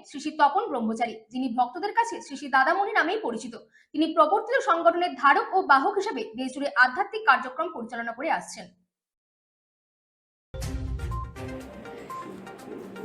শ্রী শ্রী তপন ব্রহ্মচারী, যিনি ভক্তদের কাছে শ্রী শ্রী দাদামণি নামেই পরিচিত। তিনি প্রবর্তিত সংগঠনের ধারক ও বাহক হিসেবে দেশজুড়ে আধ্যাত্মিক কার্যক্রম পরিচালনা করে আসছেন।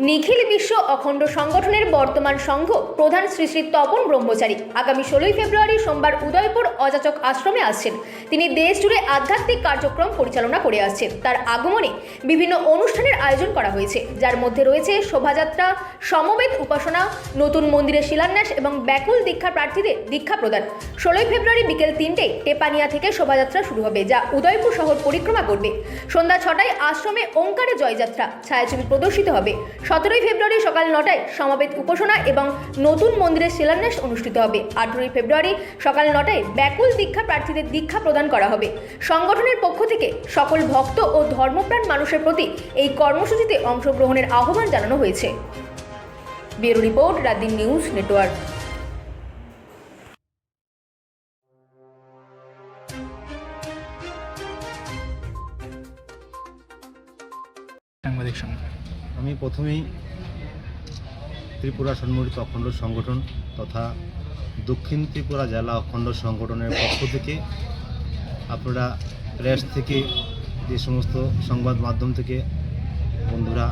নিখিল বিশ্ব অখণ্ড সংগঠনের বর্তমান সংঘ প্রধান শ্রী শ্রী তপন ব্রহ্মচারী আগামী 16 ফেব্রুয়ারি সোমবার উদয়পুর অযাচক আশ্রমে আসছেন। তিনি দেশ জুড়ে আধ্যাত্মিক কার্যক্রম পরিচালনা করে আসছেন। তার আগমনে বিভিন্ন অনুষ্ঠানের আয়োজন করা হয়েছে, যার মধ্যে রয়েছে শোভাযাত্রা, সমবেত উপাসনা, নতুন মন্দিরের শিলান্যাস এবং ব্যাকুল দীক্ষা প্রার্থীদের দীক্ষা প্রদান। 16 ফেব্রুয়ারি বিকেল 3টায় টেপানিয়া থেকে শোভাযাত্রা শুরু হবে, যা উদয়পুর শহর পরিক্রমা করবে। সন্ধ্যা 6টায় আশ্রমে ওঙ্কারে জয়যাত্রা ছায়াছবি প্রদর্শিত হবে। 17 ফেব্রুয়ারি সকাল 9টায় সমবেত উপাসনা এবং নতুন মন্দিরের শিলান্যাস অনুষ্ঠিত হবে। 18 ফেব্রুয়ারি সকাল 9টায় ব্যাকুল দীক্ষা প্রার্থীদের দীক্ষা প্রদান করা হবে। সংগঠনের পক্ষ থেকে সকল ভক্ত ও ধর্মপ্রাণ মানুষের প্রতি এই কর্মসূচিতে অংশগ্রহণের আহ্বান জানানো হয়েছে। Bureau report, রাতদিন news network. সাংবাদিক সংবাদ। আমি প্রথমেই ত্রিপুরা সম্মিলিত অখণ্ড সংগঠন তথা দক্ষিণ ত্রিপুরা জেলা অখণ্ড সংগঠনের পক্ষ থেকে আপনারা প্রেস থেকে যে সমস্ত সংবাদ মাধ্যম থেকে বন্ধুরা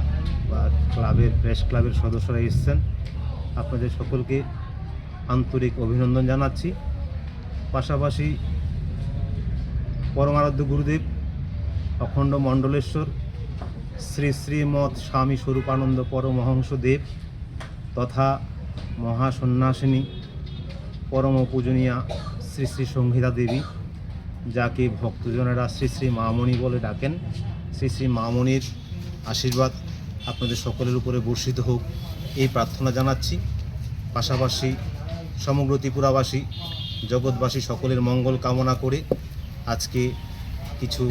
বা ক্লাবের প্রেস ক্লাবের সদস্যরা এসেছেন, আপনাদের সকলকে আন্তরিক অভিনন্দন জানাচ্ছি। পাশাপাশি পরমারাধ্য গুরুদেব অখণ্ড মণ্ডলেশ্বর শ্রী শ্রীমৎ স্বামী স্বরূপানন্দ পরমহংস দেব তথা মহাসন্ন্যাসিনী পরম পূজনীয়া শ্রী শ্রী সংহিতা দেবী, যাকে ভক্তজনেরা শ্রী শ্রী মামণি বলে ডাকেন, শ্রী শ্রী মামণির আশীর্বাদ আপনাদের সকলের উপরে বর্ষিত হোক এই প্রার্থনা জানাচ্ছি। পাশাপাশি সমগ্র ত্রিপুরাবাসী জগৎবাসী সকলের মঙ্গল কামনা করে আজকে কিছু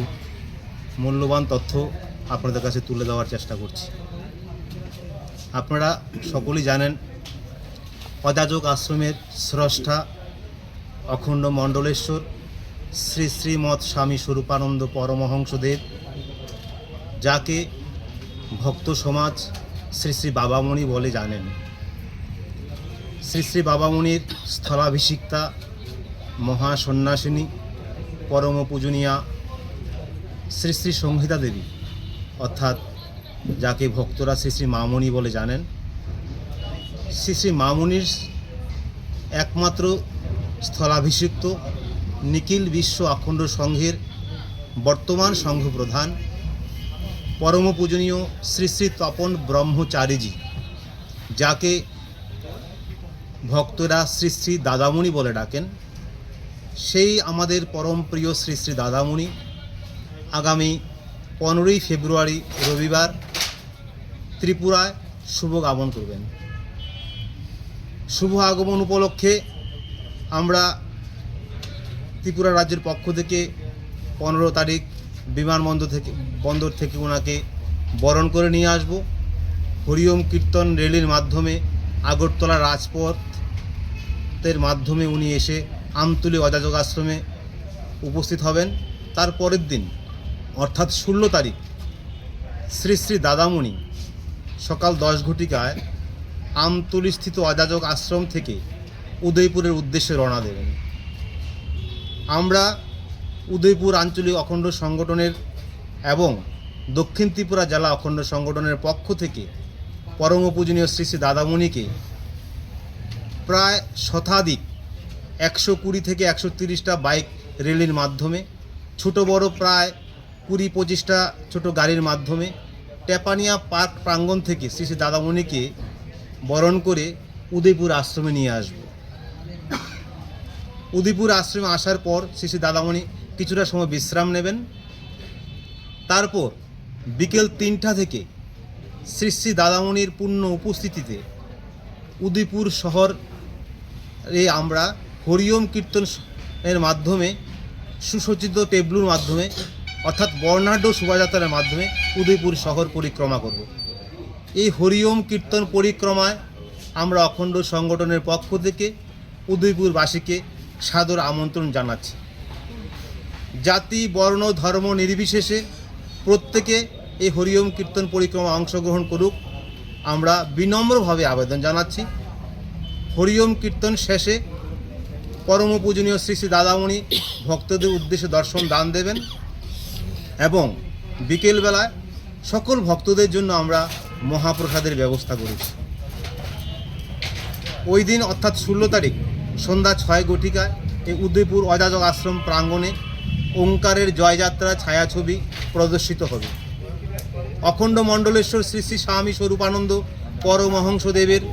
মূল্যবান তথ্য আপনাদের কাছে তুলে দেওয়ার চেষ্টা করছি। আপনারা সকলেই জানেন, অযাচক আশ্রমের স্রষ্টা অখণ্ড মণ্ডলেশ্বর শ্রী শ্রীমৎ স্বামী স্বরূপানন্দ পরমহংসদেব, যাকে ভক্ত সমাজ শ্রী শ্রী বাবামণি বলে জানেন। শ্রী শ্রী বাবামণির স্থলাভিষিক্তা মহাসন্ন্যাসিনী পরম পূজনীয়া শ্রী শ্রী সংহিতা দেবী, অর্থাৎ যাকে ভক্তরা শ্রী শ্রী মামণি বলে জানেন, শ্রী শ্রী মামণির একমাত্র স্থলাভিষিক্ত নিখিল বিশ্ব অখণ্ড সংঘের বর্তমান সংঘ প্রধান পরম পূজনীয় শ্রী শ্রী তপন ব্রহ্মচারীজি, যাকে ভক্তরা শ্রী শ্রী দাদামণি বলে ডাকেন, সেই আমাদের পরম প্রিয় শ্রী শ্রী দাদামণি আগামী 15 ফেব্রুয়ারি রবিবার ত্রিপুরায় শুভ আগমন করবেন। শুভ আগমন উপলক্ষে আমরা ত্রিপুরা রাজ্যের পক্ষ থেকে 15 তারিখ বন্দর থেকে ওনাকে বরণ করে নিয়ে আসব। হরিওম কীর্তন রেলির মাধ্যমে আগরতলা রাজপথের মাধ্যমে উনি এসে আমতুলি অযাচক আশ্রমে উপস্থিত হবেন। তার পরের দিন অর্থাৎ 16 তারিখ শ্রী শ্রী দাদামণি সকাল 10 ঘটিকায় আমতুলিস্থিত অযাচক আশ্রম থেকে উদয়পুরের উদ্দেশ্যে রওনা দেবেন। আমরা উদয়পুর আঞ্চলিক অখণ্ড সংগঠনের এবং দক্ষিণ ত্রিপুরা জেলা অখণ্ড সংগঠনের পক্ষ থেকে পরম পূজনীয় শ্রী শ্রী দাদামণিকে প্রায় শতাধিক 120 থেকে 130টা বাইক রেলির মাধ্যমে, ছোট বড় প্রায় 20-25টা ছোট গাড়ির মাধ্যমে টেপানিয়া পার্ক প্রাঙ্গণ থেকে শ্রী শ্রী দাদামণিকে বরণ করে উদয়পুর আশ্রমে নিয়ে আসব। উদয়পুর আশ্রমে আসার পর শ্রী শ্রী দাদামণি কিছুটা সময় বিশ্রাম নেবেন। তারপর বিকেল 3টা থেকে শ্রী শ্রী দাদামণির পূর্ণ উপস্থিতিতে উদয়পুর শহরে আমরা হরিওম কীর্তনের মাধ্যমে সুসজ্জিত টেবলুর মাধ্যমে অর্থাৎ বর্ণাঢ্য শোভাযাত্রার মাধ্যমে উদয়পুর শহর পরিক্রমা করব। এই হরিওম কীর্তন পরিক্রমায় আমরা অখণ্ড সংগঠনের পক্ষ থেকে উদয়পুরবাসীকে সাদর আমন্ত্রণ জানাচ্ছি। জাতি, বর্ণ, ধর্ম নির্বিশেষে প্রত্যেকে এই হরিওম কীর্তন পরিক্রমা অংশগ্রহণ করুক। আমরা বিনম্রভাবে আবেদন জানাচ্ছি হরিওম কীর্তন শেষে পরম পূজনীয় শ্রী শ্রী দাদামণি ভক্তদের উদ্দেশ্যে দর্শন দান দেবেন এবং বিকেলবেলায় সকল ভক্তদের জন্য আমরা মহাপ্রসাদের ব্যবস্থা করেছি। ওই দিন অর্থাৎ 16 তারিখ সন্ধ্যা 6 ঘটিকায় এই উদয়পুর অযাচক আশ্রম প্রাঙ্গণে ওঙ্কারের জয়যাত্রা ছায়াছবি প্রদর্শিত হবে। অখণ্ড মণ্ডলেশ্বর শ্রী শ্রী স্বামী স্বরূপানন্দ পরমহংসদেবের